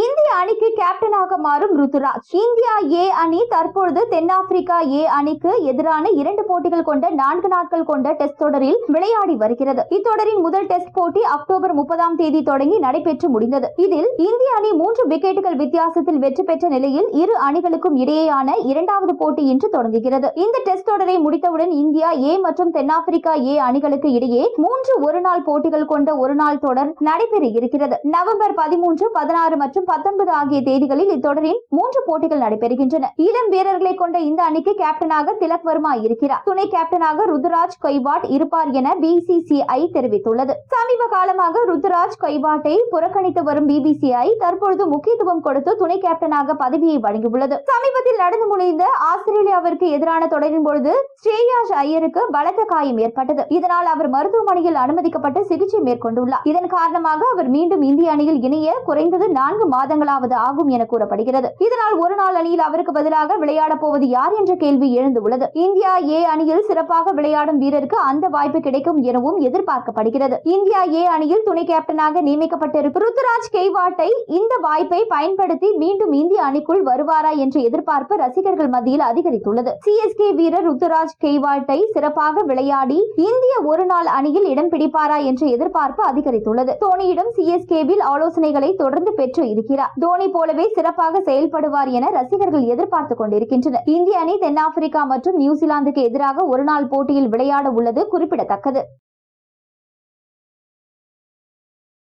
இந்திய அணிக்கு கேப்டனாக மாறும் ருத்துராஜ். இந்தியா ஏ அணி தற்பொழுது தென்னாப்பிரிக்கா ஏ அணிக்கு எதிரான 2 போட்டிகள் கொண்ட 4 நாட்கள் கொண்ட டெஸ்ட் தொடரில் விளையாடி வருகிறது. இத்தொடரின் முதல் டெஸ்ட் போட்டி அக்டோபர் 30ஆம் தேதி தொடங்கி நடைபெற்று முடிந்தது. இதில் இந்திய அணி 3 விக்கெட்டுகள் வித்தியாசத்தில் வெற்றி பெற்ற நிலையில் இரு அணிகளுக்கும் இடையேயான 2வது போட்டி இன்று தொடங்குகிறது. இந்த டெஸ்ட் தொடரை முடித்தவுடன் இந்தியா ஏ மற்றும் தென்னாப்பிரிக்கா ஏ அணிகளுக்கு இடையே 3 ஒருநாள் போட்டிகள் கொண்ட ஒருநாள் தொடர் நடைபெற இருக்கிறது. நவம்பர் 13, 16 மற்றும் 19 ஆகிய தேதிகளில் இத்தொடரின் 3 போட்டிகள் நடைபெறுகின்றன. இளம் வீரர்களை கொண்ட இந்த அணிக்கு கேப்டனாக திலக் வர்மா இருக்கிறார். துணை கேப்டனாக ருத்துராஜ் கெய்வாட் இருப்பார் என பிசிசிஐ தெரிவித்துள்ளது. சமீப காலமாக ருத்துராஜ் கெய்வாட்டை புறக்கணித்து வரும் பிசிசிஐ தற்பொழுது முக்கியத்துவம் கொடுத்து துணை கேப்டனாக பதவியை வழங்கியுள்ளது. சமீபத்தில் நடந்து முடிந்த ஆஸ்திரேலியாவிற்கு எதிரான தொடரின் பொழுது ஸ்ரேயாஸ் ஐயருக்கு பலத்த காயம் ஏற்பட்டது. இதனால் அவர் மருத்துவமனையில் அனுமதிக்கப்பட்டு சிகிச்சை மேற்கொண்டுள்ளார். இதன் காரணமாக அவர் மீண்டும் இந்திய அணியில் இணைய குறைந்தது 4 மாதங்களாவது ஆகும் என கூறப்படுகிறது. இதனால் ஒரு நாள் அணியில் அவருக்கு பதிலாக விளையாட போவது யார் என்ற கேள்வி எழுந்துள்ளது. இந்தியா ஏ அணியில் சிறப்பாக விளையாடும் வீரருக்கு அந்த வாய்ப்பு கிடைக்கும் எனவும் எதிர்பார்க்கப்படுகிறது. இந்தியா ஏ அணியில் துணை கேப்டனாக நியமிக்கப்பட்டிருக்கும் ருத்துராஜ் கெய்வாட்டை இந்த வாய்ப்பை பயன்படுத்தி மீண்டும் இந்திய அணிக்குள் வருவாரா என்ற எதிர்பார்ப்பு ரசிகர்கள் மத்தியில் அதிகரித்துள்ளது. சிஎஸ்கே வீரர் ருத்துராஜ் கெய்வாட்டை சிறப்பாக விளையாடி இந்திய ஒரு நாள் அணியில் இடம் பிடிப்பாரா என்ற எதிர்பார்ப்பு அதிகரித்துள்ளது. தோனியிடம் சிஎஸ்கேவில் ஆலோசனைகளை தொடர்ந்து பெற்று இருக்கிறார். தோனி போலவே சிறப்பாக செயல்படுவார் என ரசிகர்கள் எதிர்பார்த்துக் கொண்டிருக்கின்றனர். இந்திய அணி தென்னாப்பிரிக்கா மற்றும் நியூசிலாந்துக்கு எதிராக ஒருநாள் போட்டியில் விளையாட உள்ளது குறிப்பிடத்தக்கது.